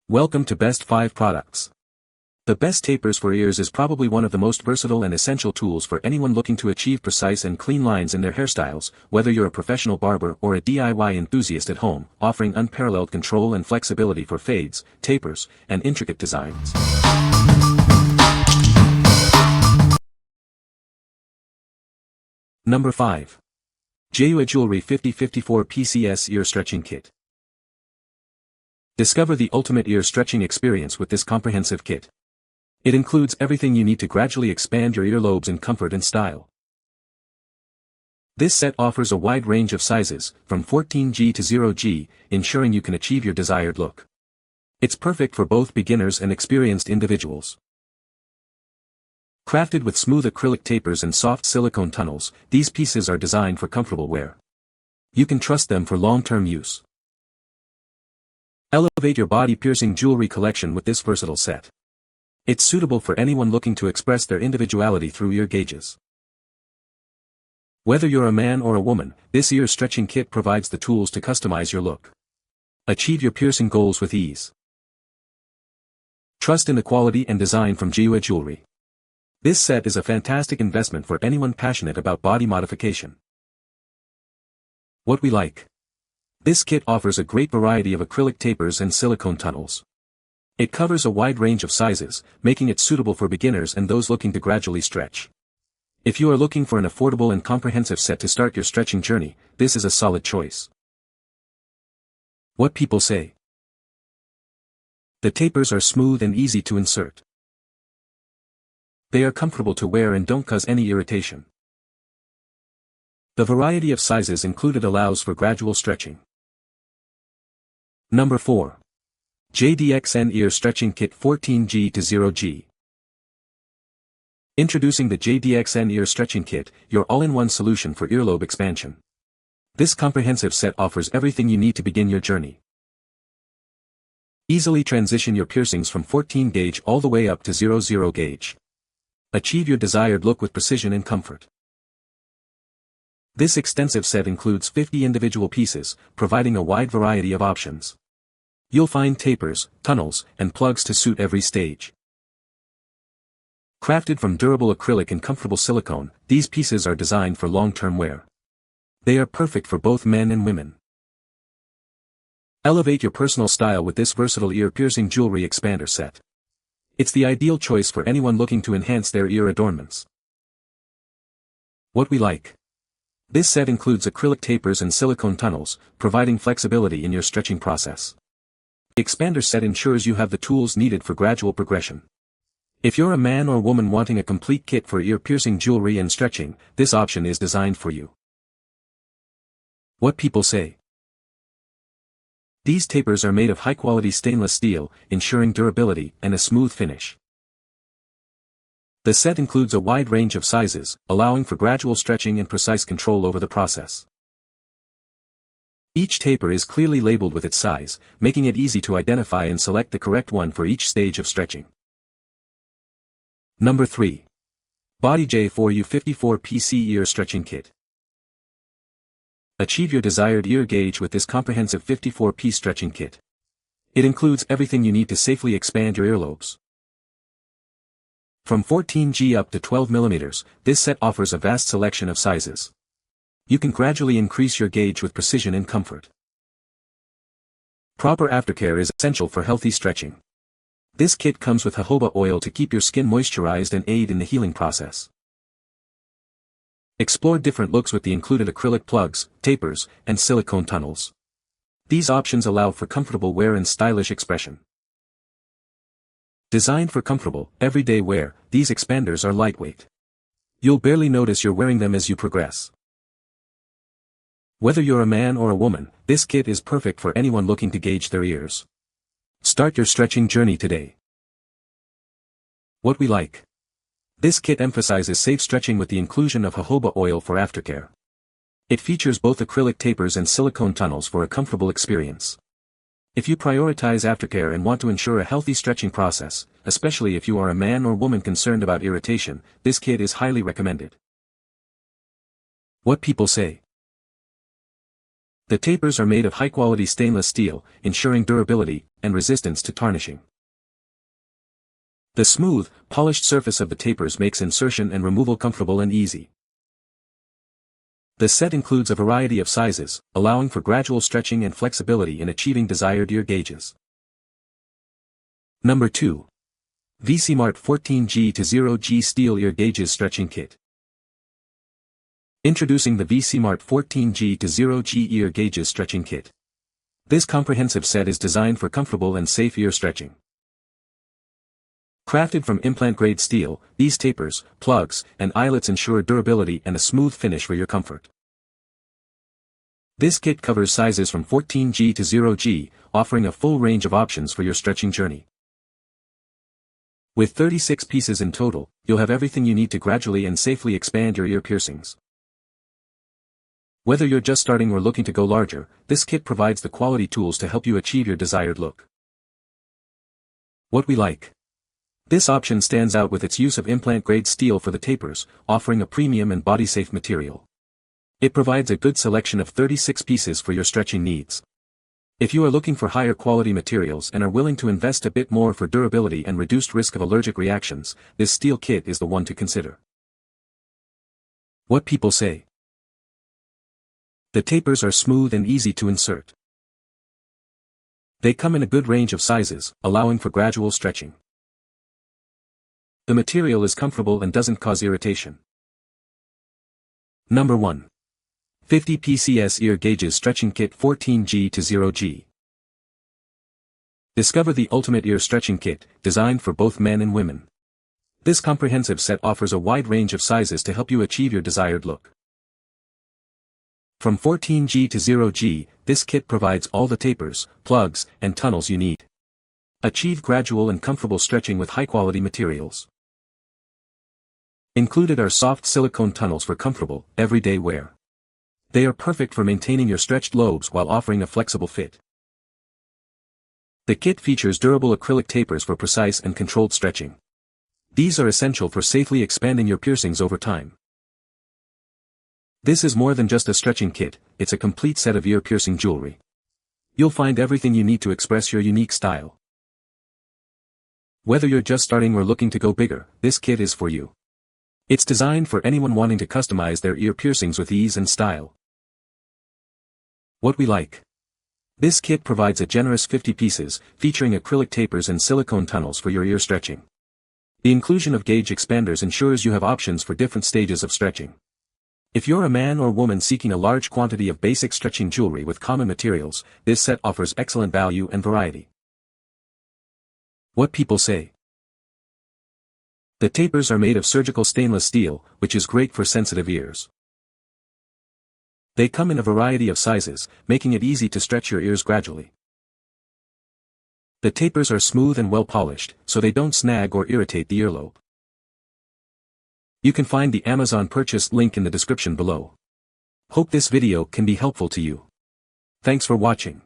Welcome to Best 5 Products. The best tapers for ears is probably one of the most versatile and essential tools for anyone looking to achieve precise and clean lines in their hairstyles, whether you're a professional barber or a DIY enthusiast at home, offering unparalleled control and flexibility for fades, tapers, and intricate designs. Number 5. JieyueJewelry 5054 Pcs Ear Stretching Kit. Discover the ultimate ear stretching experience with this comprehensive kit. It includes everything you need to gradually expand your earlobes in comfort and style. This set offers a wide range of sizes, from 14G to 0G, ensuring you can achieve your desired look. It's perfect for both beginners and experienced individuals. Crafted with smooth acrylic tapers and soft silicone tunnels, these pieces are designed for comfortable wear. You can trust them for long-term use. Elevate your body-piercing jewelry collection with this versatile set. It's suitable for anyone looking to express their individuality through ear gauges. Whether you're a man or a woman, this ear stretching kit provides the tools to customize your look. Achieve your piercing goals with ease. Trust in the quality and design from JieyueJewelry. This set is a fantastic investment for anyone passionate about body modification. What we like. This kit offers a great variety of acrylic tapers and silicone tunnels. It covers a wide range of sizes, making it suitable for beginners and those looking to gradually stretch. If you are looking for an affordable and comprehensive set to start your stretching journey, this is a solid choice. What people say. The tapers are smooth and easy to insert. They are comfortable to wear and don't cause any irritation. The variety of sizes included allows for gradual stretching. Number 4. JDXN Ear Stretching Kit 14G to 0G. Introducing the JDXN Ear Stretching Kit, your all-in-one solution for earlobe expansion. This comprehensive set offers everything you need to begin your journey. Easily transition your piercings from 14 gauge all the way up to 00 gauge. Achieve your desired look with precision and comfort. This extensive set includes 50 individual pieces, providing a wide variety of options. You'll find tapers, tunnels, and plugs to suit every stage. Crafted from durable acrylic and comfortable silicone, these pieces are designed for long-term wear. They are perfect for both men and women. Elevate your personal style with this versatile ear-piercing jewelry expander set. It's the ideal choice for anyone looking to enhance their ear adornments. What we like. This set includes acrylic tapers and silicone tunnels, providing flexibility in your stretching process. The expander set ensures you have the tools needed for gradual progression. If you're a man or woman wanting a complete kit for ear-piercing jewelry and stretching, this option is designed for you. What people say. These tapers are made of high-quality stainless steel, ensuring durability and a smooth finish. The set includes a wide range of sizes, allowing for gradual stretching and precise control over the process. Each taper is clearly labeled with its size, making it easy to identify and select the correct one for each stage of stretching. Number 3. JieyueJewelry 54 PC Ear Stretching Kit. Achieve your desired ear gauge with this comprehensive 54-piece stretching kit. It includes everything you need to safely expand your earlobes. From 14G up to 12mm, this set offers a vast selection of sizes. You can gradually increase your gauge with precision and comfort. Proper aftercare is essential for healthy stretching. This kit comes with jojoba oil to keep your skin moisturized and aid in the healing process. Explore different looks with the included acrylic plugs, tapers, and silicone tunnels. These options allow for comfortable wear and stylish expression. Designed for comfortable, everyday wear, these expanders are lightweight. You'll barely notice you're wearing them as you progress. Whether you're a man or a woman, this kit is perfect for anyone looking to gauge their ears. Start your stretching journey today. What we like. This kit emphasizes safe stretching with the inclusion of jojoba oil for aftercare. It features both acrylic tapers and silicone tunnels for a comfortable experience. If you prioritize aftercare and want to ensure a healthy stretching process, especially if you are a man or woman concerned about irritation, this kit is highly recommended. What people say. The tapers are made of high-quality stainless steel, ensuring durability and resistance to tarnishing. The smooth, polished surface of the tapers makes insertion and removal comfortable and easy. The set includes a variety of sizes, allowing for gradual stretching and flexibility in achieving desired ear gauges. Number 2. VCMart 14G to 0G Steel Ear Gauges Stretching Kit. Introducing the VCMart 14G to 0G Ear Gauges Stretching Kit. This comprehensive set is designed for comfortable and safe ear stretching. Crafted from implant-grade steel, these tapers, plugs, and eyelets ensure durability and a smooth finish for your comfort. This kit covers sizes from 14G to 0G, offering a full range of options for your stretching journey. With 36 pieces in total, you'll have everything you need to gradually and safely expand your ear piercings. Whether you're just starting or looking to go larger, this kit provides the quality tools to help you achieve your desired look. What we like. This option stands out with its use of implant-grade steel for the tapers, offering a premium and body-safe material. It provides a good selection of 36 pieces for your stretching needs. If you are looking for higher quality materials and are willing to invest a bit more for durability and reduced risk of allergic reactions, this steel kit is the one to consider. What people say. The tapers are smooth and easy to insert. They come in a good range of sizes, allowing for gradual stretching. The material is comfortable and doesn't cause irritation. Number 1. 50 Pcs Ear Gauges Stretching Kit 14G to 0G. Discover the ultimate ear stretching kit, designed for both men and women. This comprehensive set offers a wide range of sizes to help you achieve your desired look. From 14G to 0G, this kit provides all the tapers, plugs, and tunnels you need. Achieve gradual and comfortable stretching with high-quality materials. Included are soft silicone tunnels for comfortable, everyday wear. They are perfect for maintaining your stretched lobes while offering a flexible fit. The kit features durable acrylic tapers for precise and controlled stretching. These are essential for safely expanding your piercings over time. This is more than just a stretching kit, it's a complete set of ear piercing jewelry. You'll find everything you need to express your unique style. Whether you're just starting or looking to go bigger, this kit is for you. It's designed for anyone wanting to customize their ear piercings with ease and style. What we like. This kit provides a generous 50 pieces, featuring acrylic tapers and silicone tunnels for your ear stretching. The inclusion of gauge expanders ensures you have options for different stages of stretching. If you're a man or woman seeking a large quantity of basic stretching jewelry with common materials, this set offers excellent value and variety. What people say. The tapers are made of surgical stainless steel, which is great for sensitive ears. They come in a variety of sizes, making it easy to stretch your ears gradually. The tapers are smooth and well polished, so they don't snag or irritate the earlobe. You can find the Amazon purchase link in the description below. Hope this video can be helpful to you. Thanks for watching.